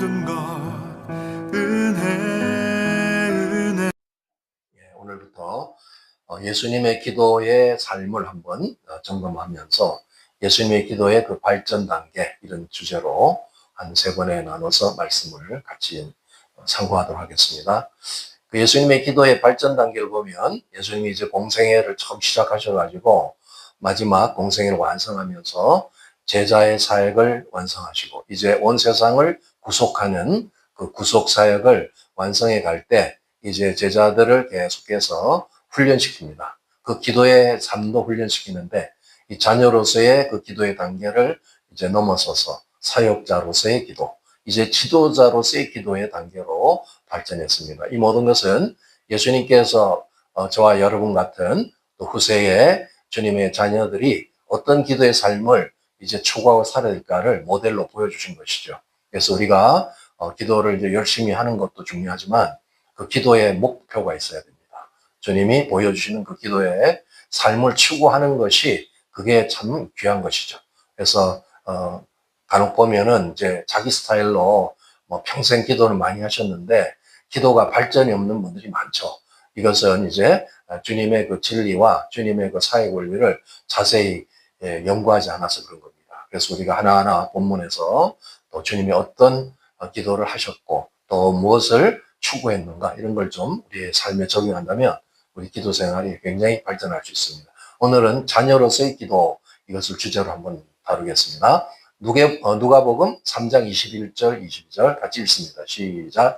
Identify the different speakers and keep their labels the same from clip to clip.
Speaker 1: 모든 것 은혜.
Speaker 2: 오늘부터 예수님의 기도의 삶을 한번 점검하면서 예수님의 기도의 그 발전 단계 이런 주제로 한 3번에 나눠서 말씀을 같이 상고하도록 하겠습니다. 그 예수님의 기도의 발전 단계를 보면 예수님이 이제 공생애를 처음 시작하셔가지고 마지막 공생애를 완성하면서 제자의 사역을 완성하시고 이제 온 세상을 구속하는 그 구속 사역을 완성해 갈 때 이제 제자들을 계속해서 훈련시킵니다. 그 기도의 삶도 훈련시키는데 이 자녀로서의 그 기도의 단계를 이제 넘어서서 사역자로서의 기도, 이제 지도자로서의 기도의 단계로 발전했습니다. 이 모든 것은 예수님께서 저와 여러분 같은 또 후세의 주님의 자녀들이 어떤 기도의 삶을 이제 추구하고 살아야 될까를 모델로 보여주신 것이죠. 그래서 우리가 기도를 이제 열심히 하는 것도 중요하지만 그 기도의 목표가 있어야 됩니다. 주님이 보여주시는 그 기도의 삶을 추구하는 것이 그게 참 귀한 것이죠. 그래서 간혹 보면은 이제 자기 스타일로 뭐 평생 기도를 많이 하셨는데 기도가 발전이 없는 분들이 많죠. 이것은 이제 주님의 그 진리와 주님의 그 사역 원리를 자세히 연구하지 않아서 그런 겁니다. 그래서 우리가 하나하나 본문에서 또 주님이 어떤 기도를 하셨고 또 무엇을 추구했는가 이런 걸 좀 우리의 삶에 적용한다면 우리 기도 생활이 굉장히 발전할 수 있습니다. 오늘은 자녀로서의 기도 이것을 주제로 한번 다루겠습니다. 누가복음 3장 21절 22절 같이 읽습니다. 시작.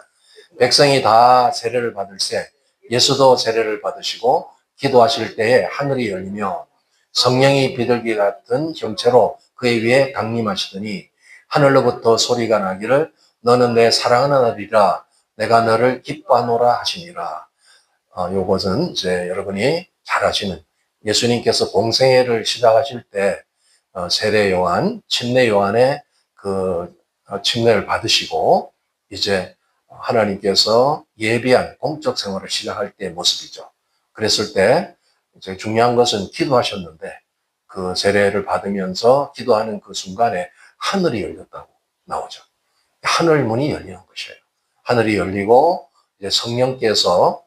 Speaker 2: 백성이 다 세례를 받을새 예수도 세례를 받으시고 기도하실 때에 하늘이 열리며 성령이 비둘기 같은 형체로 그의 위에 강림하시더니 하늘로부터 소리가 나기를 너는 내 사랑하는 아들이라 내가 너를 기뻐하노라 하시니라. 요것은 이제 여러분이 잘 아시는 예수님께서 공생애를 시작하실 때 세례 요한, 침례 요한의 그 침례를 받으시고 이제 하나님께서 예비한 공적 생활을 시작할 때의 모습이죠. 그랬을 때 이제 중요한 것은 기도하셨는데 그 세례를 받으면서 기도하는 그 순간에 하늘이 열렸다고 나오죠. 하늘 문이 열리는 것이에요. 하늘이 열리고 이제 성령께서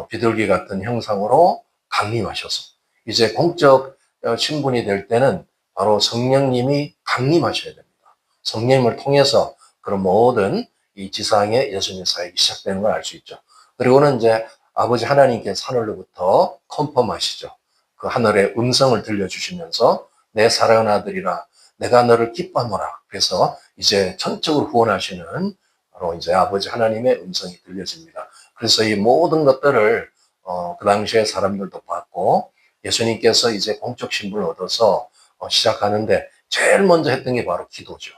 Speaker 2: 비둘기 같은 형상으로 강림하셔서 이제 공적 신분이 될 때는 바로 성령님이 강림하셔야 됩니다. 성령님을 통해서 그런 모든 이 지상의 예수님의 사역이 시작되는 걸 알 수 있죠. 그리고는 이제 아버지 하나님께서 하늘로부터 컨펌하시죠. 그 하늘의 음성을 들려주시면서 내 사랑하는 아들이라 내가 너를 기뻐하노라. 그래서 이제 전적으로 후원하시는 바로 이제 아버지 하나님의 음성이 들려집니다. 그래서 이 모든 것들을 그 당시에 사람들도 봤고 예수님께서 이제 공적 신분을 얻어서 시작하는데 제일 먼저 했던 게 바로 기도죠.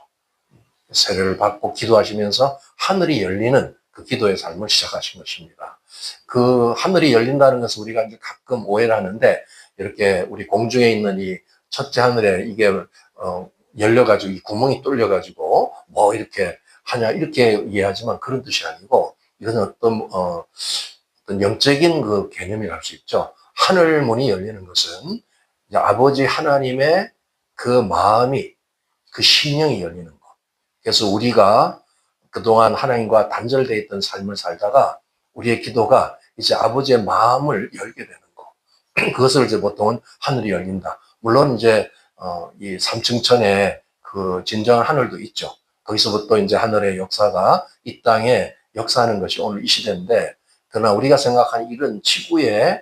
Speaker 2: 세례를 받고 기도하시면서 하늘이 열리는 그 기도의 삶을 시작하신 것입니다. 그 하늘이 열린다는 것은 우리가 이제 가끔 오해를 하는데 이렇게 우리 공중에 있는 이 첫째 하늘에 이게 열려가지고 이 구멍이 뚫려가지고 뭐 이렇게 하냐 이렇게 이해하지만 그런 뜻이 아니고 이것은 어떤 영적인 그 개념이라 할 수 있죠. 하늘 문이 열리는 것은 이제 아버지 하나님의 그 마음이 그 심령이 열리는 것. 그래서 우리가 그동안 하나님과 단절되어 있던 삶을 살다가 우리의 기도가 이제 아버지의 마음을 열게 되는 거. 그것을 이제 보통은 하늘이 열린다. 물론 이제 이 삼층천에 그 진정한 하늘도 있죠. 거기서부터 이제 하늘의 역사가 이 땅에 역사하는 것이 오늘 이 시대인데, 그러나 우리가 생각하는 이런 지구에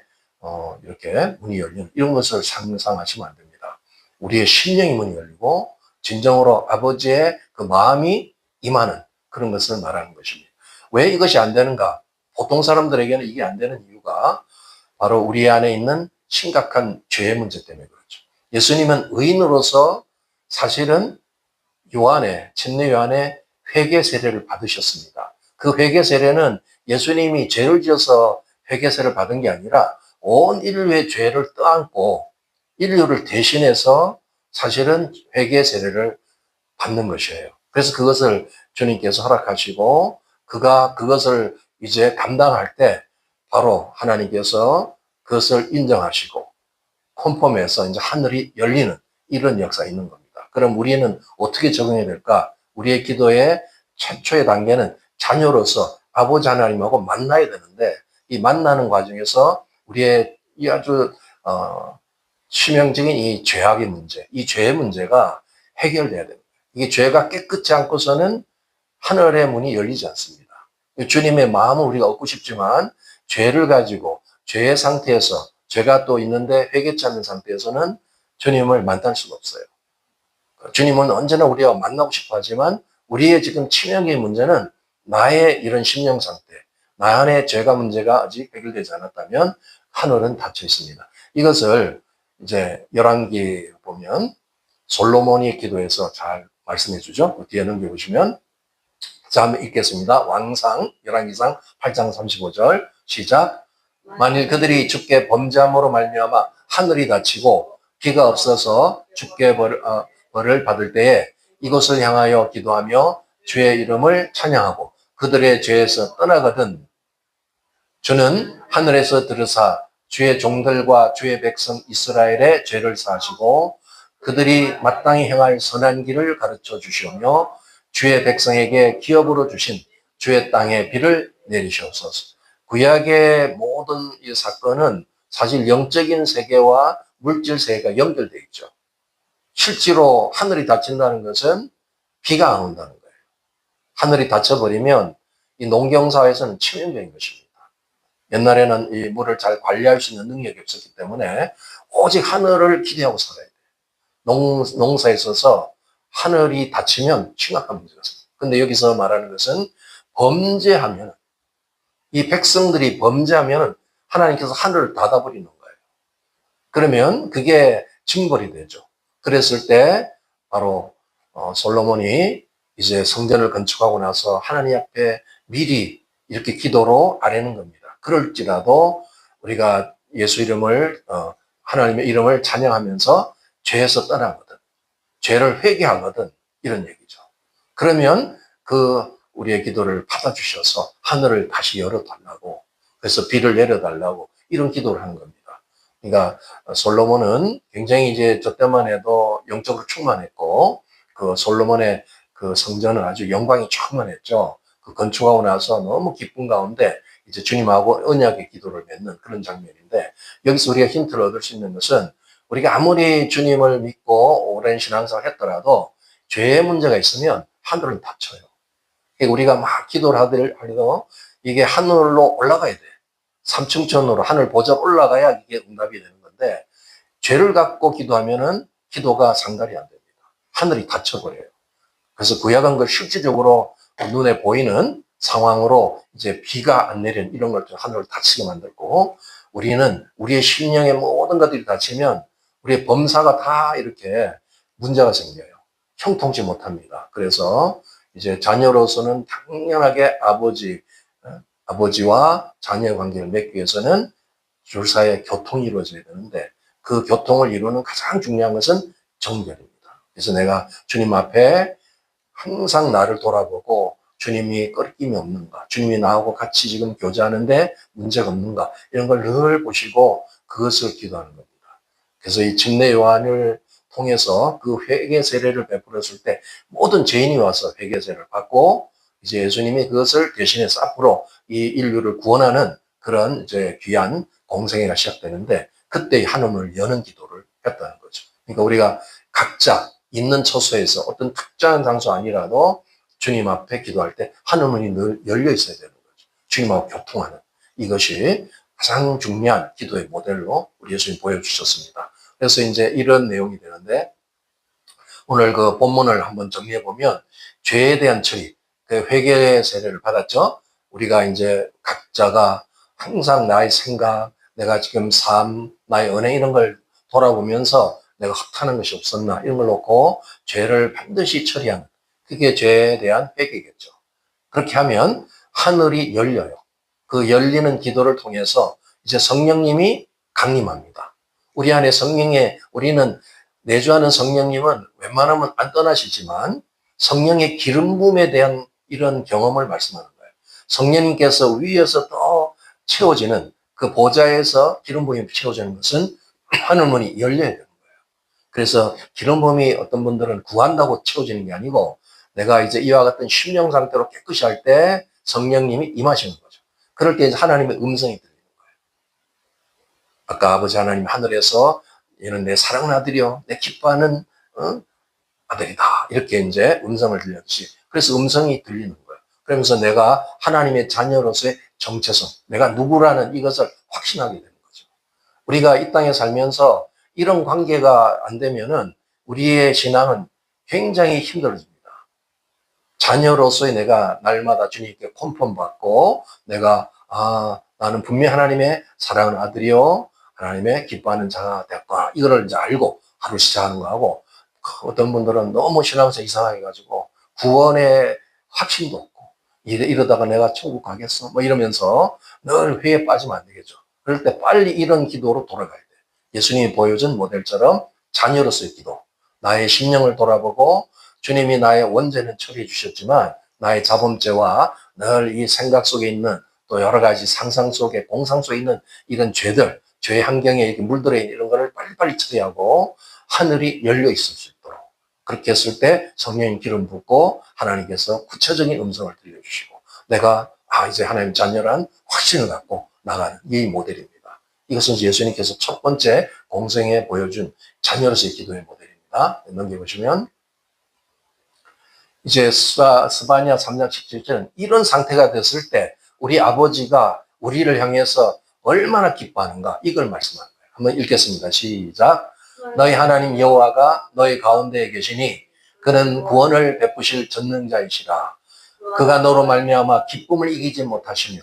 Speaker 2: 이렇게 문이 열리는 이런 것을 상상하시면 안 됩니다. 우리의 심령의 문이 열리고 진정으로 아버지의 그 마음이 임하는 그런 것을 말하는 것입니다. 왜 이것이 안 되는가? 보통 사람들에게는 이게 안 되는 이유가 바로 우리 안에 있는 심각한 죄의 문제 때문에 그렇죠. 예수님은 의인으로서 사실은 침례 요한의 회개 세례를 받으셨습니다. 그 회개 세례는 예수님이 죄를 지어서 회개 세례를 받은 게 아니라 온 인류의 죄를 떠안고 인류를 대신해서 사실은 회개 세례를 받는 것이에요. 그래서 그것을 주님께서 허락하시고 그가 그것을 이제 감당할 때 바로 하나님께서 그것을 인정하시고 컨펌해서 이제 하늘이 열리는 이런 역사가 있는 겁니다. 그럼 우리는 어떻게 적응해야 될까? 우리의 기도의 최초의 단계는 자녀로서 아버지 하나님하고 만나야 되는데 이 만나는 과정에서 우리의 이 아주 치명적인 이 죄악의 문제, 이 죄의 문제가 해결돼야 됩니다. 이게 죄가 깨끗지 않고서는 하늘의 문이 열리지 않습니다. 주님의 마음을 우리가 얻고 싶지만 죄를 가지고 죄의 상태에서 죄가 또 있는데 회개치 않는 상태에서는 주님을 만날 수가 없어요. 주님은 언제나 우리와 만나고 싶어 하지만 우리의 지금 치명의 문제는 나의 이런 심령 상태, 나 안의 죄가 문제가 아직 해결되지 않았다면 하늘은 닫혀 있습니다. 이것을 이제 열왕기 보면 솔로몬이 기도해서 잘 말씀해 주죠. 그 뒤에 넘겨보시면 자, 한번 읽겠습니다. 왕상, 열왕기상 8장 35절 시작. 만일 그들이 주께 범죄함으로 말미암아 하늘이 닫히고 비가 없어서 주께 벌을 받을 때에 이곳을 향하여 기도하며 주의 이름을 찬양하고 그들의 죄에서 떠나거든 주는 하늘에서 들으사 주의 종들과 주의 백성 이스라엘의 죄를 사하시고 그들이 마땅히 행할 선한 길을 가르쳐 주시오며 주의 백성에게 기업으로 주신 주의 땅에 비를 내리시옵소서. 구약의 모든 이 사건은 사실 영적인 세계와 물질 세계가 연결되어 있죠. 실제로 하늘이 닫힌다는 것은 비가 안 온다는 거예요. 하늘이 닫혀버리면 이 농경사회에서는 치명적인 것입니다. 옛날에는 이 물을 잘 관리할 수 있는 능력이 없었기 때문에 오직 하늘을 기대하고 살아야 돼요. 농사에 있어서 하늘이 닫히면 심각한 문제가 있습니다. 근데 여기서 말하는 것은 범죄하면, 이 백성들이 범죄하면 하나님께서 하늘을 닫아버리는 거예요. 그러면 그게 징벌이 되죠. 그랬을 때 바로 솔로몬이 이제 성전을 건축하고 나서 하나님 앞에 미리 이렇게 기도로 아뢰는 겁니다. 그럴지라도 우리가 예수 이름을 하나님의 이름을 찬양하면서 죄에서 떠나거든, 죄를 회개하거든, 이런 얘기죠. 그러면 우리의 기도를 받아주셔서 하늘을 다시 열어달라고, 그래서 비를 내려달라고 이런 기도를 하는 겁니다. 그러니까 솔로몬은 굉장히 이제 저 때만 해도 영적으로 충만했고 그 솔로몬의 그 성전은 아주 영광이 충만했죠. 그 건축하고 나서 너무 기쁜 가운데 이제 주님하고 언약의 기도를 맺는 그런 장면인데, 여기서 우리가 힌트를 얻을 수 있는 것은 우리가 아무리 주님을 믿고 오랜 신앙생활을 했더라도 죄의 문제가 있으면 하늘은 닫혀요. 우리가 막 기도를 하더라도 이게 하늘로 올라가야 돼. 삼층천으로 하늘 보좌 올라가야 이게 응답이 되는 건데, 죄를 갖고 기도하면은 기도가 상달이 안 됩니다. 하늘이 닫혀버려요. 그래서 구약은 그 실질적으로 눈에 보이는 상황으로 이제 비가 안 내리는 이런 걸 하늘을 닫히게 만들고, 우리는 우리의 심령의 모든 것들이 닫히면 우리의 범사가 다 이렇게 문제가 생겨요. 형통치 못합니다. 그래서 이제 자녀로서는 당연하게 아버지와 자녀의 관계를 맺기 위해서는 둘 사이의 교통이 이루어져야 되는데, 그 교통을 이루는 가장 중요한 것은 정결입니다. 그래서 내가 주님 앞에 항상 나를 돌아보고 주님이 꺾임이 없는가, 주님이 나하고 같이 지금 교제하는데 문제가 없는가, 이런 걸 늘 보시고 그것을 기도하는 겁니다. 그래서 이 침례 요한을 통해서 그 회개 세례를 베풀었을 때 모든 죄인이 와서 회개 세례를 받고 이제 예수님이 그것을 대신해서 앞으로 이 인류를 구원하는 그런 이제 귀한 공생애가 시작되는데, 그때 하늘을 여는 기도를 했다는 거죠. 그러니까 우리가 각자 있는 처소에서 어떤 특정한 장소 아니라도 주님 앞에 기도할 때 하늘문이 늘 열려 있어야 되는 거죠. 주님하고 교통하는, 이것이 가장 중요한 기도의 모델로 우리 예수님 보여주셨습니다. 그래서 이제 이런 내용이 되는데, 오늘 그 본문을 한번 정리해 보면 죄에 대한 처리, 그 회개의 세례를 받았죠. 우리가 이제 각자가 항상 나의 생각, 내가 지금 삶, 나의 은혜 이런 걸 돌아보면서 내가 허탄한 것이 없었나 이런 걸 놓고 죄를 반드시 처리하는, 그게 죄에 대한 회개겠죠. 그렇게 하면 하늘이 열려요. 그 열리는 기도를 통해서 이제 성령님이 강림합니다. 우리 안에 우리는 내주하는 성령님은 웬만하면 안 떠나시지만 성령의 기름 부음에 대한 이런 경험을 말씀하는 거예요. 성령님께서 위에서 또 채워지는, 그 보좌에서 기름 부음이 채워지는 것은 하늘문이 열려야 되는 거예요. 그래서 기름 부음이 어떤 분들은 구한다고 채워지는 게 아니고 내가 이제 이와 같은 심령 상태로 깨끗이 할 때 성령님이 임하시는 거죠. 그럴 때 이제 하나님의 음성이 들리는 거예요. 아까 아버지 하나님 하늘에서 얘는 내 사랑하는 아들이요, 내 기뻐하는 아들이다. 이렇게 이제 음성을 들렸지. 그래서 음성이 들리는 거예요. 그러면서 내가 하나님의 자녀로서의 정체성, 내가 누구라는 이것을 확신하게 되는 거죠. 우리가 이 땅에 살면서 이런 관계가 안 되면은 우리의 신앙은 굉장히 힘들어집니다. 자녀로서의 내가 날마다 주님께 컨펌받고 내가 나는 분명히 하나님의 사랑하는 아들이요, 하나님의 기뻐하는 자가 됐구나, 이거를 이제 알고 하루 시작하는 거하고, 어떤 분들은 너무 신앙에서 이상하게 가지고 구원의 확신도 없고 이러다가 내가 천국 가겠어 뭐 이러면서 늘 회에 빠지면 안 되겠죠. 그럴 때 빨리 이런 기도로 돌아가야 돼. 예수님이 보여준 모델처럼 자녀로서의 기도, 나의 심령을 돌아보고 주님이 나의 원죄는 처리해 주셨지만 나의 자범죄와 늘 이 생각 속에 있는 또 여러 가지 상상 속에 공상 속에 있는 이런 죄들, 죄의 환경에 이렇게 물들어 있는 이런 거를 빨리빨리 처리하고 하늘이 열려 있을 수 있도록, 그렇게 했을 때 성령님 기름 붓고 하나님께서 구체적인 음성을 들려주시고 내가 이제 하나님 자녀란 확신을 갖고 나가는 이 모델입니다. 이것은 예수님께서 첫 번째 공생에 보여준 자녀로서의 기도의 모델입니다. 넘겨보시면 이제 스바냐 3장 17절은 이런 상태가 됐을 때 우리 아버지가 우리를 향해서 얼마나 기뻐하는가, 이걸 말씀하는 거예요. 한번 읽겠습니다. 시작. 너희 하나님 여호와가 너희 가운데에 계시니 그는 구원을 베푸실 전능자이시라. 그가 너로 말미암아 기쁨을 이기지 못하시며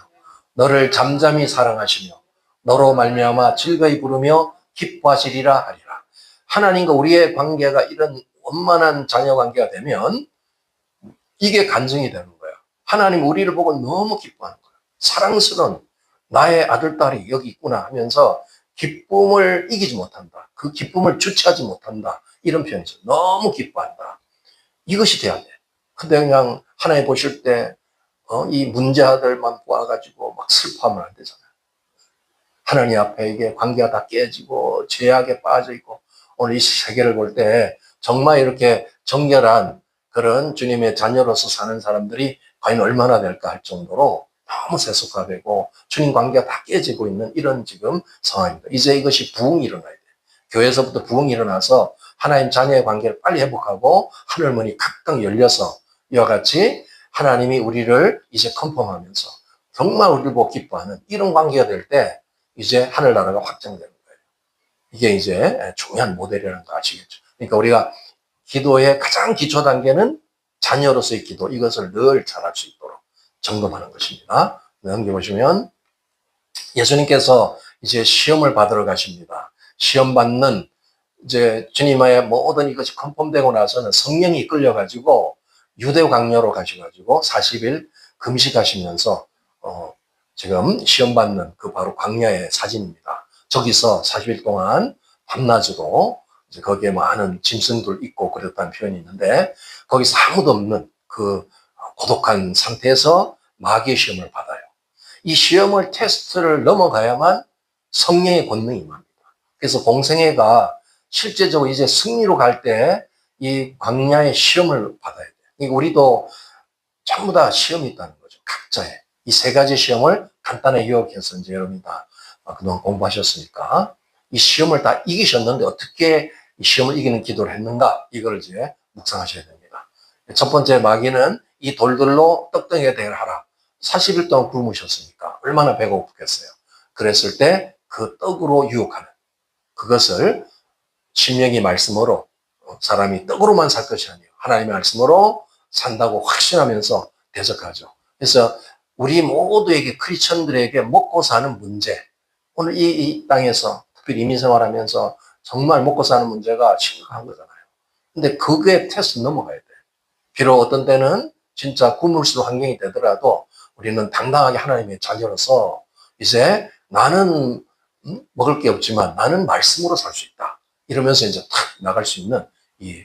Speaker 2: 너를 잠잠히 사랑하시며 너로 말미암아 즐거이 부르며 기뻐하시리라 하리라. 하나님과 우리의 관계가 이런 원만한 자녀 관계가 되면 이게 간증이 되는 거예요. 하나님 우리를 보고 너무 기뻐하는 거예요. 사랑스러운 나의 아들, 딸이 여기 있구나 하면서 기쁨을 이기지 못한다. 그 기쁨을 주체하지 못한다. 이런 표현이죠. 너무 기뻐한다. 이것이 돼야 돼. 근데 그냥 하나님 보실 때 이 문제아들만 보아가지고 막 슬퍼하면 안 되잖아요. 하나님 앞에 이게 관계가 다 깨지고 죄악에 빠져있고 오늘 이 세계를 볼 때 정말 이렇게 정결한 그런 주님의 자녀로서 사는 사람들이 과연 얼마나 될까 할 정도로 너무 세속화되고 주님 관계가 다 깨지고 있는 이런 지금 상황입니다. 이제 이것이 부흥이 일어나야 돼요. 교회에서부터 부흥이 일어나서 하나님 자녀의 관계를 빨리 회복하고 하늘문이 각각 열려서 이와 같이 하나님이 우리를 이제 컨펌하면서 정말 우리를 보고 기뻐하는 이런 관계가 될 때 이제 하늘나라가 확장되는 거예요. 이게 이제 중요한 모델이라는 거 아시겠죠? 그러니까 우리가 기도의 가장 기초 단계는 자녀로서의 기도, 이것을 늘 잘할 수 있도록 점검하는 것입니다. 넘겨보시면 예수님께서 이제 시험을 받으러 가십니다. 시험 받는 이제 주님의 모든 이것이 컨펌되고 나서는 성령이 이끌려가지고 유대 광야로 가셔가지고 40일 금식하시면서 지금 시험 받는 그 바로 광야의 사진입니다. 저기서 40일 동안 밤낮으로 이제 거기에 많은 짐승들 있고 그랬다는 표현이 있는데 거기서 아무도 없는 그 고독한 상태에서 마귀의 시험을 받아요. 이 시험을 테스트를 넘어가야만 성령의 권능이 임합니다. 그래서 공생애가 실제적으로 이제 승리로 갈 때 이 광야의 시험을 받아야 돼요. 그러니까 우리도 전부 다 시험이 있다는 거죠. 각자의. 이 세 가지 시험을 간단하게 요약해서 이제 여러분이 다 그동안 공부하셨으니까 이 시험을 다 이기셨는데 어떻게 이 시험을 이기는 기도를 했는가, 이걸 이제 묵상하셔야 됩니다. 첫 번째, 마귀는 이 돌들로 떡덩이에 대하라. 40일 동안 굶으셨으니까 얼마나 배고프겠어요. 그랬을 때 그 떡으로 유혹하는 그것을 신명기 말씀으로 사람이 떡으로만 살 것이 아니에요. 하나님의 말씀으로 산다고 확신하면서 대적하죠. 그래서 우리 모두에게, 크리스천들에게 먹고 사는 문제, 오늘 이 땅에서 특별히 이민생활하면서 정말 먹고 사는 문제가 심각한 거잖아요. 근데 그게 테스트 넘어가야 돼. 비록 어떤 때는 진짜 굶을 수 있는 환경이 되더라도 우리는 당당하게 하나님의 자녀로서 이제 나는 먹을 게 없지만 나는 말씀으로 살 수 있다. 이러면서 이제 탁 나갈 수 있는 이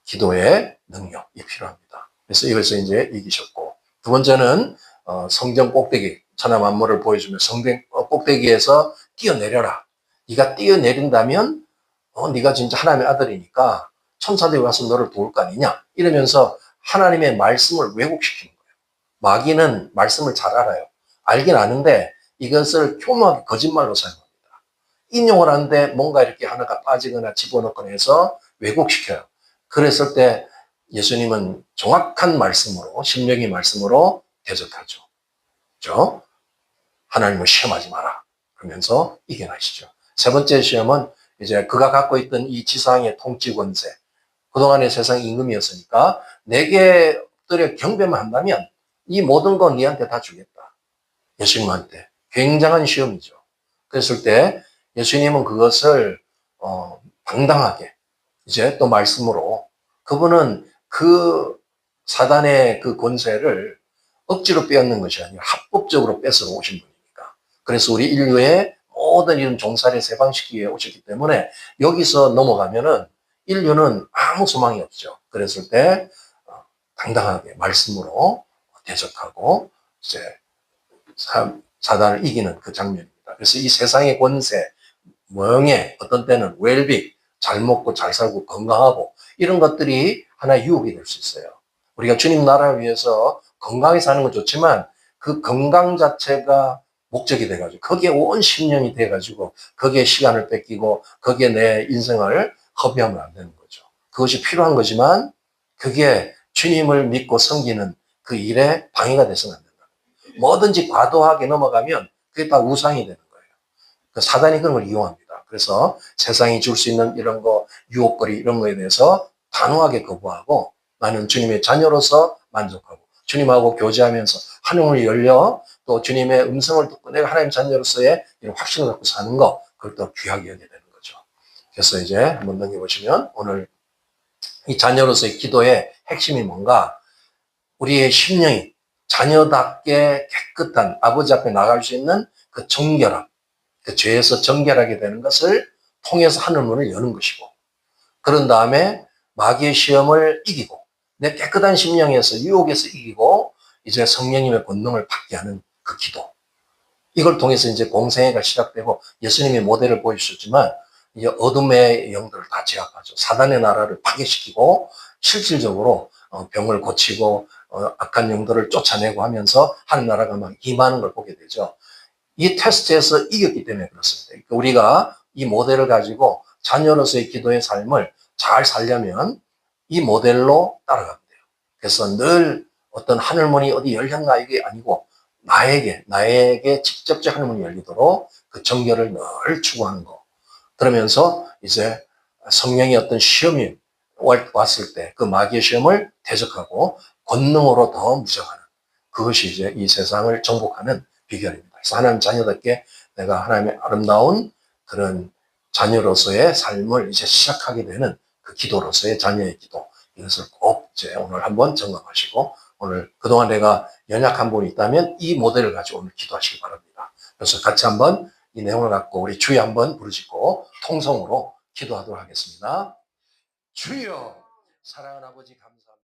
Speaker 2: 기도의 능력이 필요합니다. 그래서 이것을 이제 이기셨고, 두 번째는 성전 꼭대기, 천하 만물을 보여주며 성전 꼭대기에서 뛰어내려라. 네가 뛰어내린다면 네가 진짜 하나님의 아들이니까 천사들이 와서 너를 도울 거 아니냐. 이러면서 하나님의 말씀을 왜곡시키는 거예요. 마귀는 말씀을 잘 알아요. 알긴 아는데 이것을 교묘하게 거짓말로 사용합니다. 인용을 하는데 뭔가 이렇게 하나가 빠지거나 집어넣거나 해서 왜곡시켜요. 그랬을 때 예수님은 정확한 말씀으로, 심령의 말씀으로 대적하죠. 그렇죠? 하나님을 시험하지 마라. 그러면서 이겨나시죠. 세 번째 시험은 이제 그가 갖고 있던 이 지상의 통치 권세, 그동안의 세상 임금이었으니까 내게 엎드려 경배만 한다면 이 모든 건 네한테 다 주겠다. 예수님한테. 굉장한 시험이죠. 그랬을 때 예수님은 그것을 당당하게 이제 또 말씀으로 그분은 그 사단의 그 권세를 억지로 빼앗는 것이 아니라 합법적으로 뺏어 오신 분이니까. 그래서 우리 인류의 모든 이런 종살이 세방시키기 위해 오셨기 때문에 여기서 넘어가면은 인류는 아무 소망이 없죠. 그랬을 때 당당하게 말씀으로 대적하고 이제 사단을 이기는 그 장면입니다. 그래서 이 세상의 권세, 명예, 어떤 때는 웰빙, 잘 먹고 잘 살고 건강하고 이런 것들이 하나의 유혹이 될 수 있어요. 우리가 주님 나라를 위해서 건강하게 사는 건 좋지만 그 건강 자체가 목적이 돼가지고 거기에 온 신령이 돼가지고 거기에 시간을 뺏기고 거기에 내 인생을 허비하면 안 되는 거죠. 그것이 필요한 거지만 그게 주님을 믿고 섬기는 그 일에 방해가 돼서는 안 된다. 뭐든지 과도하게 넘어가면 그게 다 우상이 되는 거예요. 그 사단이 그런 걸 이용합니다. 그래서 세상이 줄 수 있는 이런 거, 유혹거리 이런 거에 대해서 단호하게 거부하고 나는 주님의 자녀로서 만족하고 주님하고 교제하면서 하늘문이 열려 또 주님의 음성을 듣고 내가 하나님 자녀로서의 이런 확신을 갖고 사는 거, 그걸 또 귀하게 여기게 되는 거죠. 그래서 이제 한번 넘겨보시면 오늘 이 자녀로서의 기도의 핵심이 뭔가 우리의 심령이 자녀답게 깨끗한 아버지 앞에 나갈 수 있는 그 정결함, 그 죄에서 정결하게 되는 것을 통해서 하늘문을 여는 것이고 그런 다음에 마귀의 시험을 이기고 내 깨끗한 심령에서 유혹에서 이기고 이제 성령님의 권능을 받게 하는 그 기도. 이걸 통해서 이제 공생애가 시작되고 예수님이 모델을 보여주셨지만 이제 어둠의 영들을 다 제압하죠. 사단의 나라를 파괴시키고 실질적으로 병을 고치고 악한 영들을 쫓아내고 하면서 하늘나라가 막 임하는 걸 보게 되죠. 이 테스트에서 이겼기 때문에 그렇습니다. 우리가 이 모델을 가지고 자녀로서의 기도의 삶을 잘 살려면 이 모델로 따라가면 돼요. 그래서 늘 어떤 하늘문이 어디 열렸나 이게 아니고 나에게 직접적 하늘문이 열리도록 그 정결을 늘 추구하는 거. 그러면서 이제 성령의 어떤 시험이 왔을 때 그 마귀의 시험을 대적하고 권능으로 더 무장하는 그것이 이제 이 세상을 정복하는 비결입니다. 그래서 하나님 자녀답게 내가 하나님의 아름다운 그런 자녀로서의 삶을 이제 시작하게 되는 그 기도로서의 자녀의 기도. 이것을 꼭 이제 오늘 한번 점검하시고 오늘 그동안 내가 연약한 부분이 있다면 이 모델을 가지고 오늘 기도하시기 바랍니다. 그래서 같이 한번 이 내용을 갖고 우리 주여 한번 부르짖고 통성으로 기도하도록 하겠습니다. 주여, 사랑하는 아버지 감사합니다.